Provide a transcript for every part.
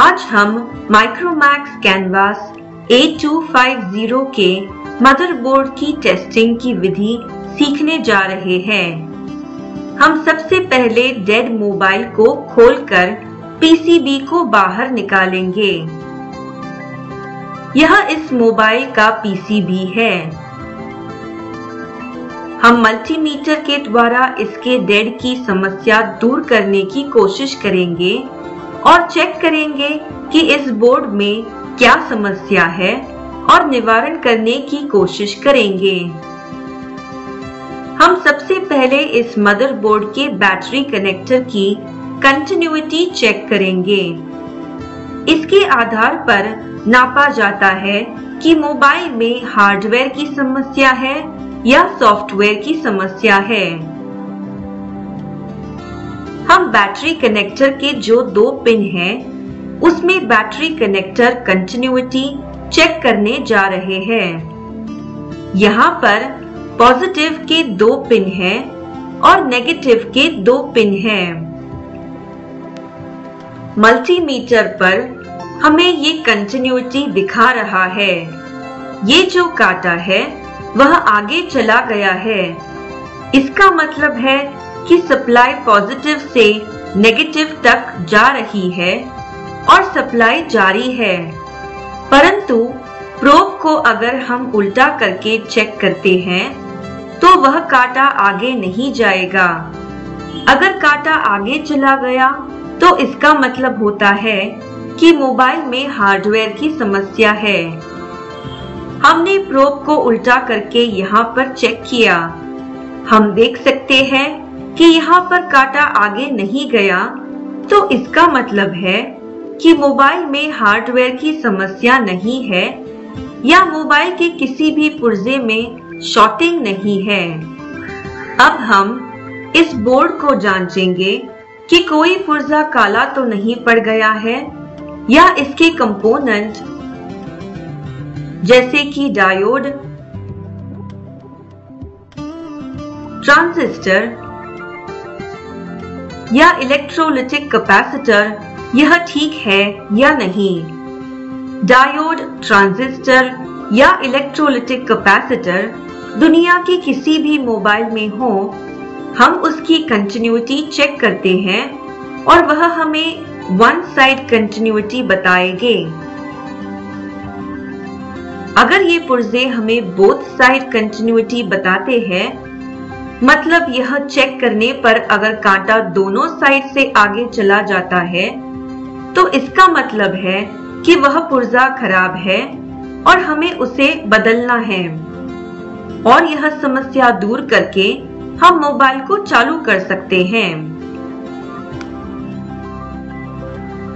आज हम Micromax canvas A250 के मदरबोर्ड की टेस्टिंग की विधि सीखने जा रहे हैं। हम सबसे पहले डेड मोबाइल को खोलकर पीसीबी को बाहर निकालेंगे। यह इस मोबाइल का पीसीबी है। हम मल्टीमीटर के द्वारा इसके डेड की समस्या दूर करने की कोशिश करेंगे और चेक करेंगे कि इस बोर्ड में क्या समस्या है और निवारण करने की कोशिश करेंगे। हम सबसे पहले इस मदरबोर्ड के बैटरी कनेक्टर की कंटिन्यूटी चेक करेंगे। इसके आधार पर नापा जाता है कि मोबाइल में हार्डवेयर की समस्या है या सॉफ्टवेयर की समस्या है। हम बैटरी कनेक्टर के जो 2 पिन हैं, उसमें बैटरी कनेक्टर कंटिन्यूटी चेक करने जा रहे हैं। यहाँ पर पॉजिटिव के 2 पिन हैं और नेगेटिव के 2 पिन हैं। मल्टीमीटर पर हमें ये कंटिन्यूटी दिखा रहा है। ये जो कांटा है वह आगे चला गया है। इसका मतलब है कि सप्लाई पॉजिटिव से नेगेटिव तक जा रही है और सप्लाई जारी है। परंतु प्रोब को अगर हम उल्टा करके चेक करते हैं तो वह कांटा आगे नहीं जाएगा। अगर कांटा आगे चला गया तो इसका मतलब होता है कि मोबाइल में हार्डवेयर की समस्या है। हमने प्रोब को उल्टा करके यहाँ पर चेक किया। हम देख सकते हैं कि यहाँ पर कांटा आगे नहीं गया, तो इसका मतलब है कि मोबाइल में हार्डवेयर की समस्या नहीं है या मोबाइल के किसी भी पुर्जे में शॉर्टिंग नहीं है। अब हम इस बोर्ड को जांचेंगे कि कोई पुर्जा काला तो नहीं पड़ गया है या इसके कंपोनेंट जैसे कि डायोड, ट्रांजिस्टर या इलेक्ट्रोलिटिक कैपेसिटर यह ठीक है या नहीं। डायोड, ट्रांजिस्टर या इलेक्ट्रोलिटिक कैपेसिटर दुनिया के किसी भी मोबाइल में हो, हम उसकी कंटिन्यूटी चेक करते हैं और वह हमें वन साइड कंटिन्यूटी बताएंगे। अगर ये पुर्जे हमें बोथ साइड कंटिन्यूटी बताते हैं, मतलब यह चेक करने पर अगर कांटा दोनों साइड से आगे चला जाता है, तो इसका मतलब है कि वह पुर्जा खराब है और हमें उसे बदलना है। और यह समस्या दूर करके हम मोबाइल को चालू कर सकते हैं।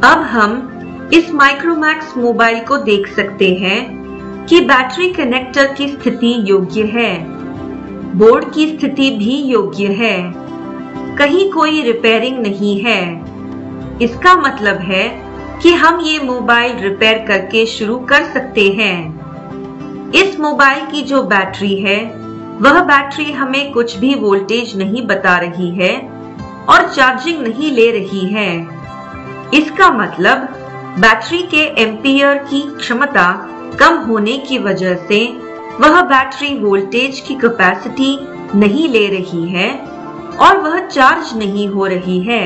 अब हम इस माइक्रोमैक्स मोबाइल को देख सकते हैं कि बैटरी कनेक्टर की स्थिति योग्य है, बोर्ड की स्थिति भी योग्य है, कहीं कोई रिपेयरिंग नहीं है। इसका मतलब है कि हम ये मोबाइल रिपेयर करके शुरू कर सकते हैं। इस मोबाइल की जो बैटरी है, वह बैटरी हमें कुछ भी वोल्टेज नहीं बता रही है और चार्जिंग नहीं ले रही है। इसका मतलब बैटरी के एम्पियर की क्षमता कम होने की वजह से वह बैटरी वोल्टेज की कैपेसिटी नहीं ले रही है और वह चार्ज नहीं हो रही है।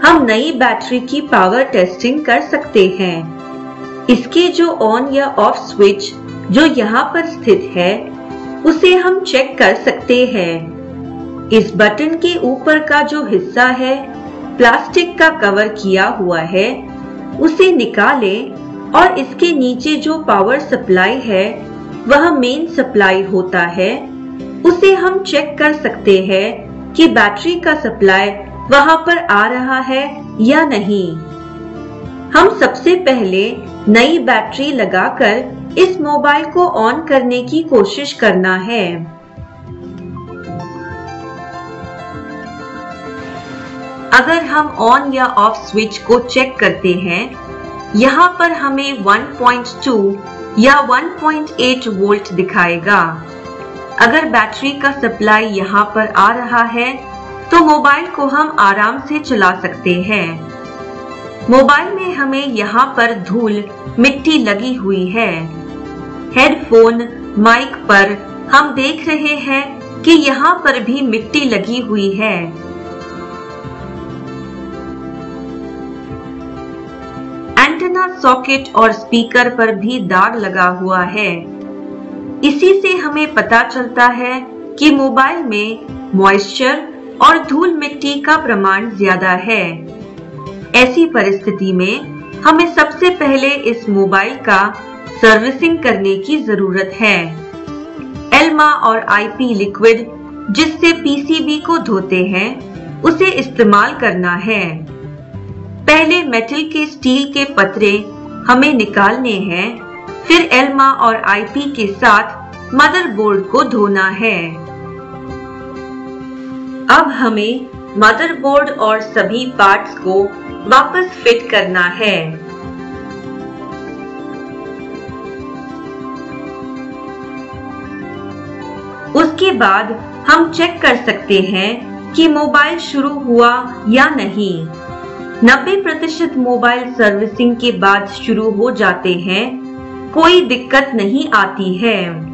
हम नई बैटरी की पावर टेस्टिंग कर सकते हैं। इसके जो ऑन या ऑफ स्विच जो यहाँ पर स्थित है, उसे हम चेक कर सकते हैं। इस बटन के ऊपर का जो हिस्सा है, प्लास्टिक का कवर किया हुआ है, उसे निकालें और इसके नीचे जो पावर सप्लाई है, वह मेन सप्लाई होता है। उसे हम चेक कर सकते हैं कि बैटरी का सप्लाई वहां पर आ रहा है या नहीं। हम सबसे पहले नई बैटरी लगाकर इस मोबाइल को ऑन करने की कोशिश करना है। अगर हम ऑन या ऑफ स्विच को चेक करते हैं, यहाँ पर हमें 1.2 या 1.8 वोल्ट दिखाएगा। अगर बैटरी का सप्लाई यहाँ पर आ रहा है तो मोबाइल को हम आराम से चला सकते हैं। मोबाइल में हमें यहाँ पर धूल मिट्टी लगी हुई है। हेडफोन माइक पर हम देख रहे हैं कि यहाँ पर भी मिट्टी लगी हुई है। एंटेना सॉकेट और स्पीकर पर भी दाग लगा हुआ है। इसी से हमें पता चलता है कि मोबाइल में मॉइस्चर और धूल मिट्टी का प्रमाण ज्यादा है। ऐसी परिस्थिति में हमें सबसे पहले इस मोबाइल का सर्विसिंग करने की जरूरत है। एल्मा और आईपी लिक्विड जिससे पीसीबी को धोते हैं उसे इस्तेमाल करना है। पहले मेटल के स्टील के पतरे हमें निकालने हैं, फिर एल्मा और आईपी के साथ मदरबोर्ड को धोना है। अब हमें मदरबोर्ड और सभी पार्ट्स को वापस फिट करना है। उसके बाद हम चेक कर सकते हैं कि मोबाइल शुरू हुआ या नहीं। 90% मोबाइल सर्विसिंग के बाद शुरू हो जाते हैं, कोई दिक्कत नहीं आती है।